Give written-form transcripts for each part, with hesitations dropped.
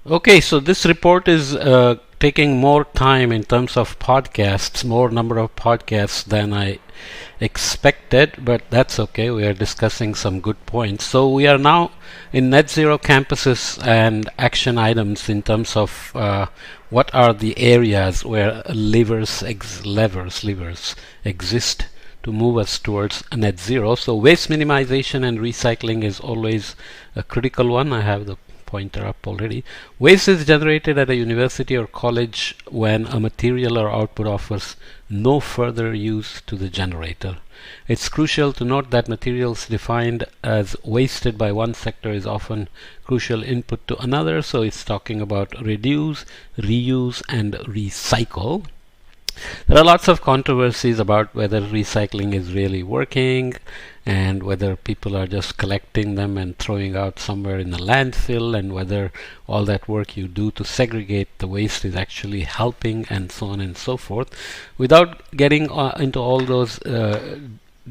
Okay, so this report is taking more time in terms of podcasts, more number of podcasts than I expected, but that's okay. We are discussing some good points. So we are now in net zero campuses and action items in terms of what are the areas where levers exist to move us towards net zero. So waste minimization and recycling is always a critical one. I have the pointer up already. Waste is generated at a university or college when a material or output offers no further use to the generator. It's crucial to note that materials defined as wasted by one sector is often crucial input to another, so it's talking about reduce, reuse, and recycle. There are lots of controversies about whether recycling is really working and whether people are just collecting them and throwing out somewhere in a landfill, and whether all that work you do to segregate the waste is actually helping, and so on and so forth. Without getting into all those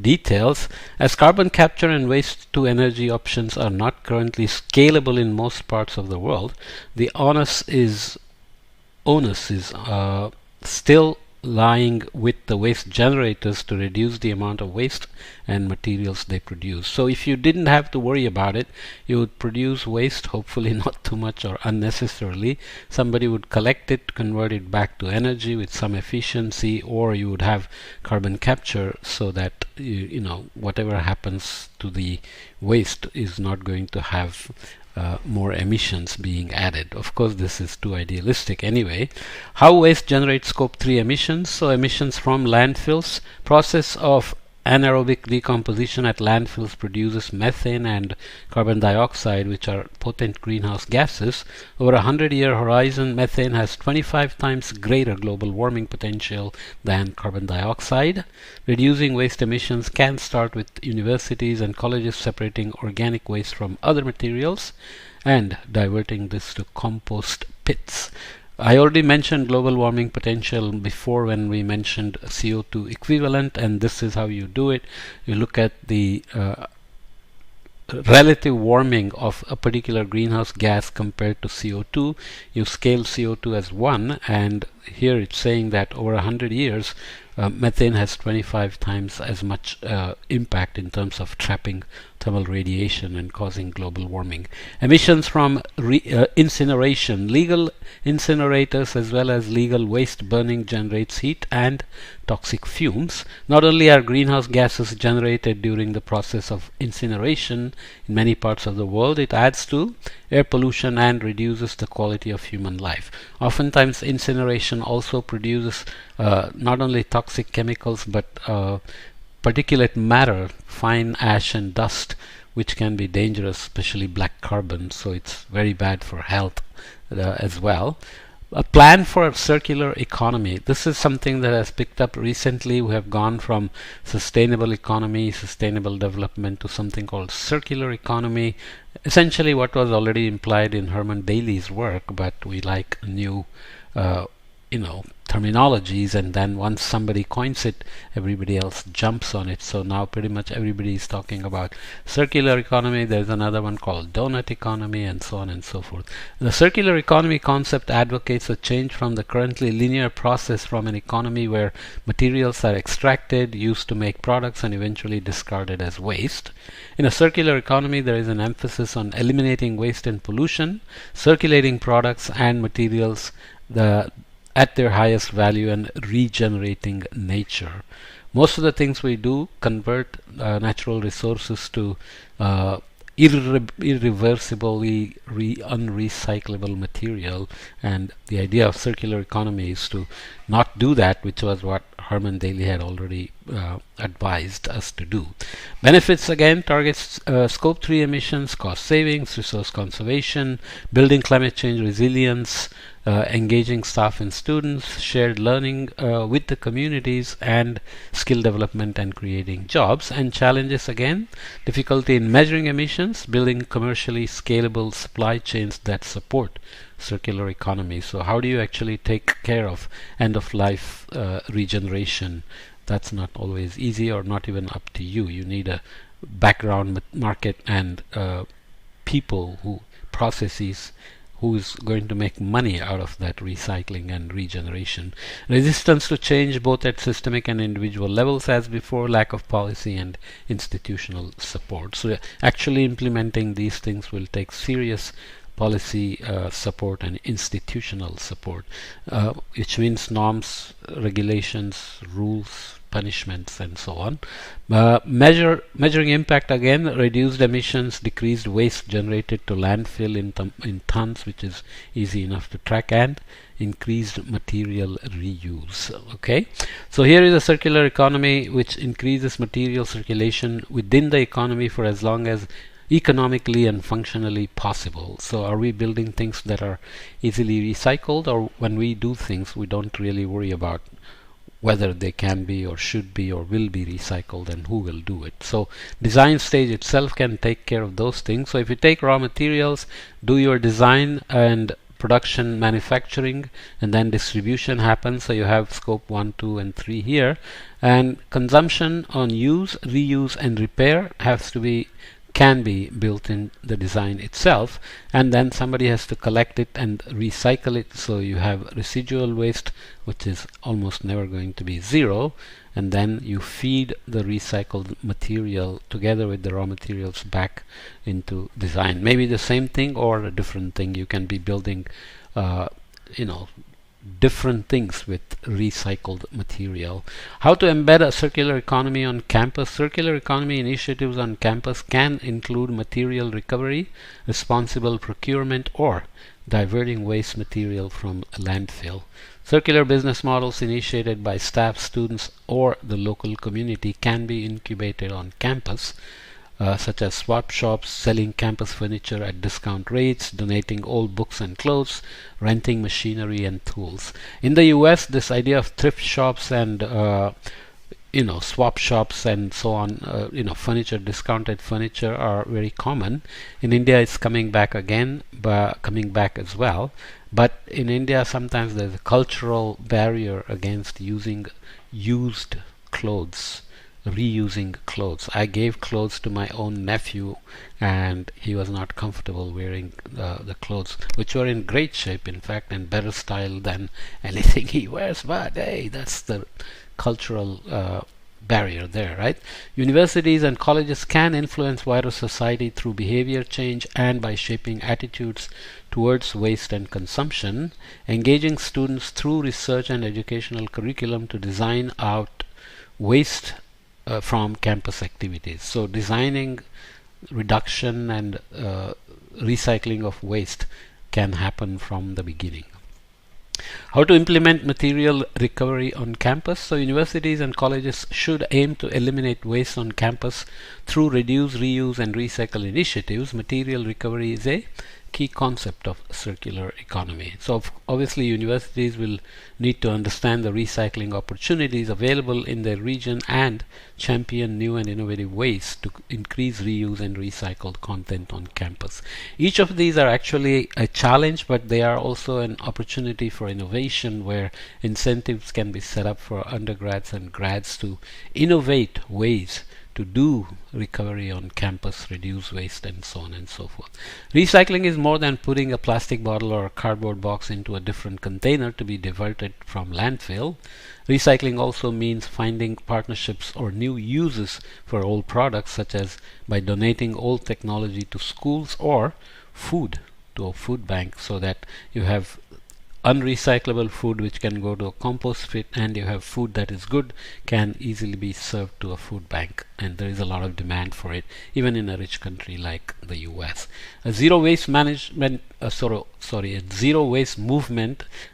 details, as carbon capture and waste to energy options are not currently scalable in most parts of the world, the onus is still lying with the waste generators to reduce the amount of waste and materials they produce. So if you didn't have to worry about it, you would produce waste, hopefully not too much or unnecessarily. Somebody would collect it, convert it back to energy with some efficiency, or you would have carbon capture so that whatever happens to the waste is not going to have more emissions being added. Of course, this is too idealistic anyway. How waste generates scope 3 emissions? So emissions from landfills. Process of anaerobic decomposition at landfills produces methane and carbon dioxide, which are potent greenhouse gases. Over a 100-year horizon, methane has 25 times greater global warming potential than carbon dioxide. Reducing waste emissions can start with universities and colleges separating organic waste from other materials and diverting this to compost pits. I already mentioned global warming potential before when we mentioned CO2 equivalent, and this is how you do it. You look at the relative warming of a particular greenhouse gas compared to CO2. You scale CO2 as 1, and here it's saying that over 100 years methane has 25 times as much impact in terms of trapping thermal radiation and causing global warming. Emissions from incineration. Legal incinerators as well as legal waste burning generates heat and toxic fumes. Not only are greenhouse gases generated during the process of incineration in many parts of the world, it adds to air pollution and reduces the quality of human life. Oftentimes incineration also produces not only toxic chemicals but particulate matter, fine ash and dust, which can be dangerous, especially black carbon, so it's very bad for health as well. A plan for a circular economy. This is something that has picked up recently. We have gone from sustainable economy, sustainable development to something called circular economy. Essentially what was already implied in Herman Daly's work, but we like new terminologies, and then once somebody coins it, everybody else jumps on it. So now pretty much everybody is talking about circular economy. There's another one called donut economy, and so on and so forth. The circular economy concept advocates a change from the currently linear process from an economy where materials are extracted, used to make products, and eventually discarded as waste. In a circular economy, there is an emphasis on eliminating waste and pollution, circulating products and materials at their highest value, and regenerating nature. Most of the things we do convert natural resources to irreversibly unrecyclable material, and the idea of circular economy is to not do that, which was what Herman Daly had already advised us to do. Benefits again: targets scope 3 emissions, cost savings, resource conservation, building climate change resilience, engaging staff and students, shared learning with the communities, and skill development and creating jobs. And challenges again: difficulty in measuring emissions, building commercially scalable supply chains that support circular economy. So how do you actually take care of end of life regeneration? That's not always easy, or not even up to you. You need a background market and people processes who is going to make money out of that recycling and regeneration. Resistance to change both at systemic and individual levels as before, lack of policy and institutional support. So actually implementing these things will take serious policy support and institutional support, which means norms, regulations, rules, punishments, and so on. Measuring impact again: reduced emissions, decreased waste generated to landfill in tons, which is easy enough to track, and increased material reuse. Okay, so here is a circular economy which increases material circulation within the economy for as long as economically and functionally possible. So are we building things that are easily recycled, or when we do things we don't really worry about whether they can be or should be or will be recycled and who will do it? So design stage itself can take care of those things. So if you take raw materials, do your design and production, manufacturing, and then distribution happens. So you have scope 1, 2, and 3 here, and consumption on use, reuse, and repair can be built in the design itself, and then somebody has to collect it and recycle it. So you have residual waste, which is almost never going to be zero, and then you feed the recycled material together with the raw materials back into design. Maybe the same thing or a different thing. You can be building different things with recycled material. How to embed a circular economy on campus? Circular economy initiatives on campus can include material recovery, responsible procurement, or diverting waste material from a landfill. Circular business models initiated by staff, students, or the local community can be incubated on campus, such as swap shops, selling campus furniture at discount rates, donating old books and clothes, renting machinery and tools. In the US, this idea of thrift shops and swap shops and so on, discounted furniture are very common. In India, it's coming back as well. But in India, sometimes there's a cultural barrier against using used clothes, reusing clothes. I gave clothes to my own nephew and he was not comfortable wearing the clothes, which were in great shape, in fact, and better style than anything he wears. But hey, that's the cultural barrier there, right? Universities and colleges can influence wider society through behavior change and by shaping attitudes towards waste and consumption, engaging students through research and educational curriculum to design out waste from campus activities. So designing reduction and recycling of waste can happen from the beginning. How to implement material recovery on campus? So universities and colleges should aim to eliminate waste on campus through reduce, reuse, and recycle initiatives. Material recovery is a key concept of circular economy. So obviously universities will need to understand the recycling opportunities available in their region and champion new and innovative ways to increase reuse and recycled content on campus. Each of these are actually a challenge, but they are also an opportunity for innovation, where incentives can be set up for undergrads and grads to innovate ways to do recovery on campus, reduce waste, and so on and so forth. Recycling is more than putting a plastic bottle or a cardboard box into a different container to be diverted from landfill. Recycling also means finding partnerships or new uses for old products, such as by donating old technology to schools or food to a food bank, so that you have unrecyclable food which can go to a compost pit, and you have food that is good, can easily be served to a food bank, and there is a lot of demand for it even in a rich country like the US. A zero waste movement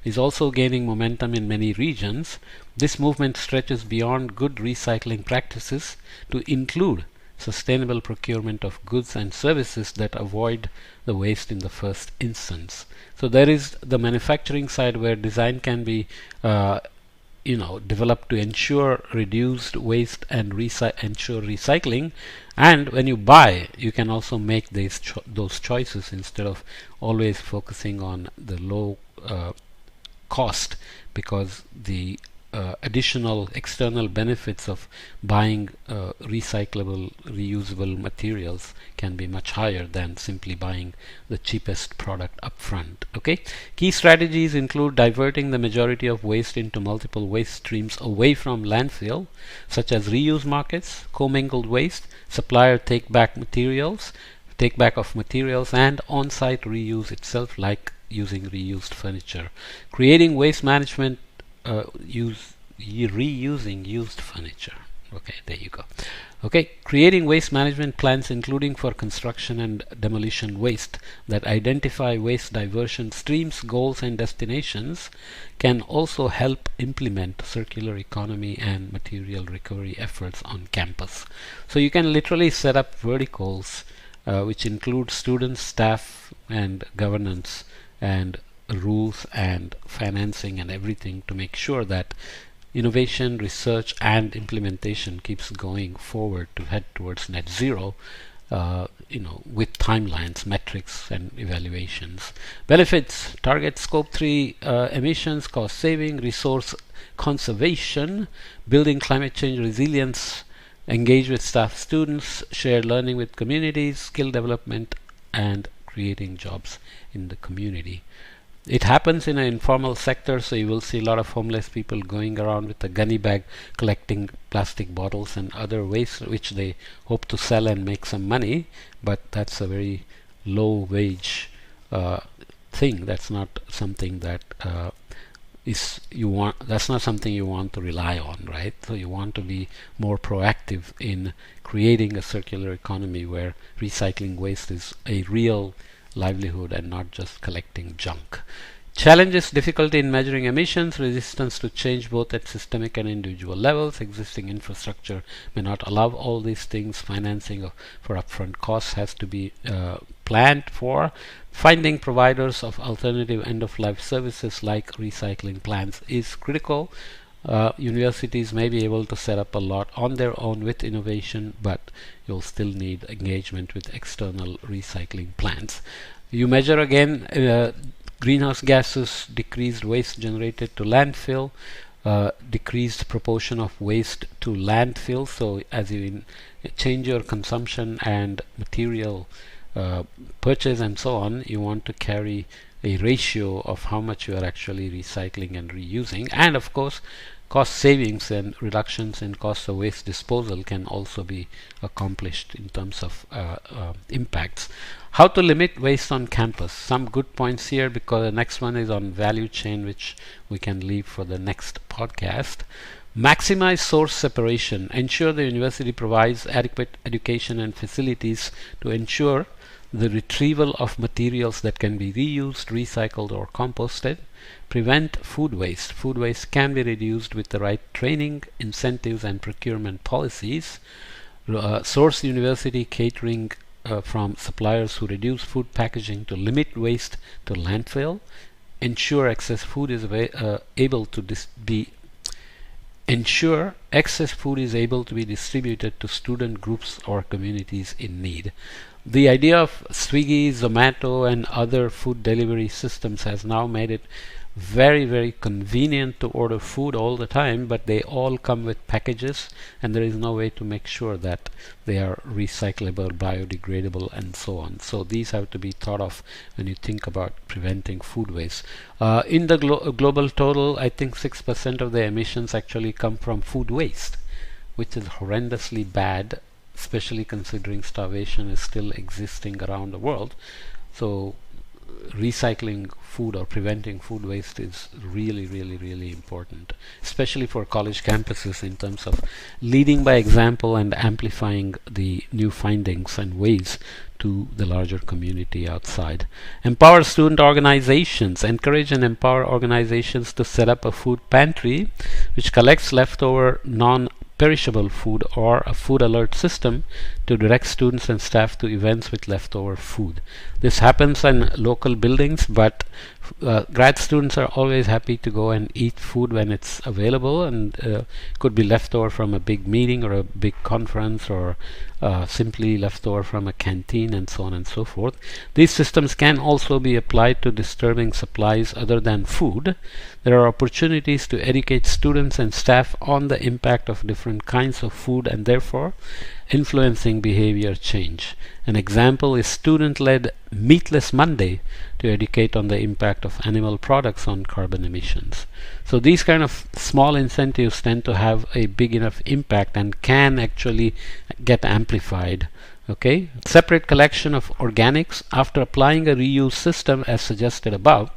is also gaining momentum in many regions. This movement stretches beyond good recycling practices to include sustainable procurement of goods and services that avoid the waste in the first instance. So there is the manufacturing side, where design can be developed to ensure reduced waste and ensure recycling. And when you buy, you can also make those choices instead of always focusing on the low cost, because the additional external benefits of buying recyclable, reusable materials can be much higher than simply buying the cheapest product upfront. Okay, key strategies include diverting the majority of waste into multiple waste streams away from landfill, such as reuse markets, commingled waste, supplier take-back of materials, and on-site reuse itself, like using reused furniture. Creating waste management reusing used furniture. Okay, there you go. Okay, creating waste management plans, including for construction and demolition waste, that identify waste diversion streams, goals, and destinations, can also help implement circular economy and material recovery efforts on campus. So you can literally set up verticals which include students, staff, and governance, and rules and financing and everything, to make sure that innovation, research, and implementation keeps going forward to head towards net zero, with timelines, metrics, and evaluations. Benefits: target scope 3 emissions, cost saving, resource conservation, building climate change resilience, engage with staff, students, share learning with communities, skill development, and creating jobs in the community. It happens in an informal sector, so you will see a lot of homeless people going around with a gunny bag collecting plastic bottles and other waste, which they hope to sell and make some money, but that's a very low wage thing. That's not something that that's not something you want to rely on, right? So you want to be more proactive in creating a circular economy where recycling waste is a real livelihood and not just collecting junk. Challenges: difficulty in measuring emissions, resistance to change both at systemic and individual levels, existing infrastructure may not allow all these things, financing for upfront costs has to be planned for, finding providers of alternative end-of-life services like recycling plants is critical. Universities may be able to set up a lot on their own with innovation, but you'll still need engagement with external recycling plants. You measure again greenhouse gases, decreased waste generated to landfill, decreased proportion of waste to landfill. So as you change your consumption and material purchase and so on, you want to carry a ratio of how much you are actually recycling and reusing. And of course, cost savings and reductions in cost of waste disposal can also be accomplished in terms of impacts. How to limit waste on campus. Some good points here, because the next one is on value chain, which we can leave for the next podcast. Maximize source separation. Ensure the university provides adequate education and facilities to ensure the retrieval of materials that can be reused, recycled, or composted. Prevent food waste. Food waste can be reduced with the right training, incentives, and procurement policies. Source university catering from suppliers who reduce food packaging to limit waste to landfill. Ensure excess food is able to be distributed to student groups or communities in need. The idea of Swiggy, Zomato, and other food delivery systems has now made it very, very convenient to order food all the time, but they all come with packages, and there is no way to make sure that they are recyclable, biodegradable, and so on. So these have to be thought of when you think about preventing food waste. In the global total, I think 6% of the emissions actually come from food waste, which is horrendously bad, especially considering starvation is still existing around the world. So recycling food or preventing food waste is really, really, really important, especially for college campuses, in terms of leading by example and amplifying the new findings and ways to the larger community outside. Empower student organizations. Encourage and empower organizations to set up a food pantry which collects leftover non-perishable food, or a food alert system to direct students and staff to events with leftover food. This happens in local buildings, but grad students are always happy to go and eat food when it's available, and could be leftover from a big meeting or a big conference, or simply leftover from a canteen, and so on and so forth. These systems can also be applied to disturbing supplies other than food. There are opportunities to educate students and staff on the impact of different kinds of food and therefore influencing behavior change. An example is student-led Meatless Monday to educate on the impact of animal products on carbon emissions. So these kind of small incentives tend to have a big enough impact and can actually get amplified. Okay, separate collection of organics after applying a reuse system as suggested above.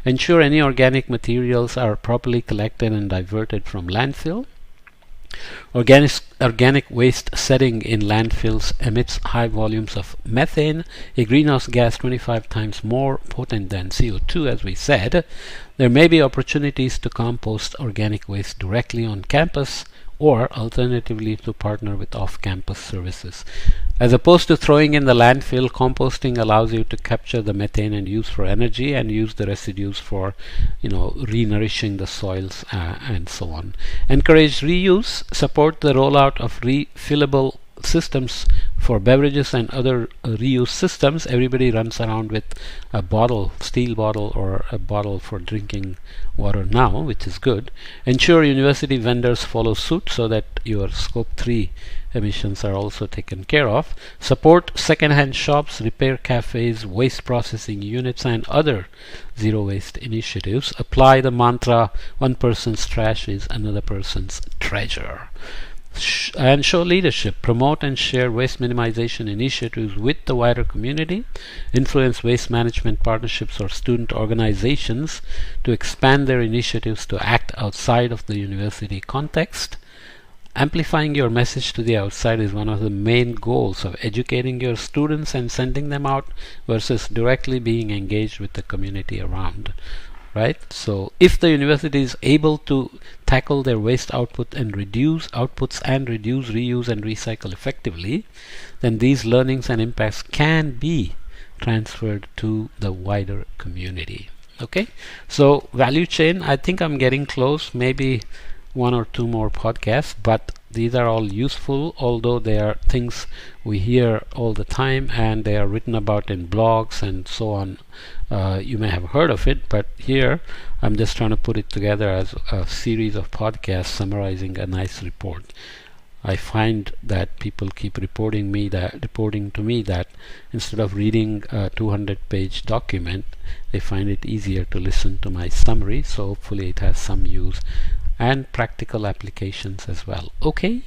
Ensure any organic materials are properly collected and diverted from landfill. Organic waste setting in landfills emits high volumes of methane, a greenhouse gas 25 times more potent than CO2, as we said. There may be opportunities to compost organic waste directly on campus, or alternatively to partner with off-campus services. As opposed to throwing in the landfill, composting allows you to capture the methane and use for energy, and use the residues for, re-nourishing the soils and so on. Encourage reuse. Support the rollout of refillable systems for beverages and other reuse systems. Everybody runs around with a bottle, steel bottle, or a bottle for drinking water now, which is good. Ensure university vendors follow suit so that your scope 3 emissions are also taken care of. Support second-hand shops, repair cafes, waste processing units, and other zero waste initiatives. Apply the mantra, one person's trash is another person's treasure. And show leadership. Promote and share waste minimization initiatives with the wider community. Influence waste management partnerships or student organizations to expand their initiatives to act outside of the university context. Amplifying your message to the outside is one of the main goals of educating your students and sending them out versus directly being engaged with the community around. Right? So if the university is able to tackle their waste output and reduce outputs and reduce, reuse, and recycle effectively, then these learnings and impacts can be transferred to the wider community. Okay, so value chain, I think I'm getting close, maybe one or two more podcasts, but these are all useful, although they are things we hear all the time and they are written about in blogs and so on. You may have heard of it, but here I'm just trying to put it together as a series of podcasts summarizing a nice report. I find that people keep reporting to me that instead of reading a 200-page document, they find it easier to listen to my summary. So hopefully it has some use and practical applications as well. Okay.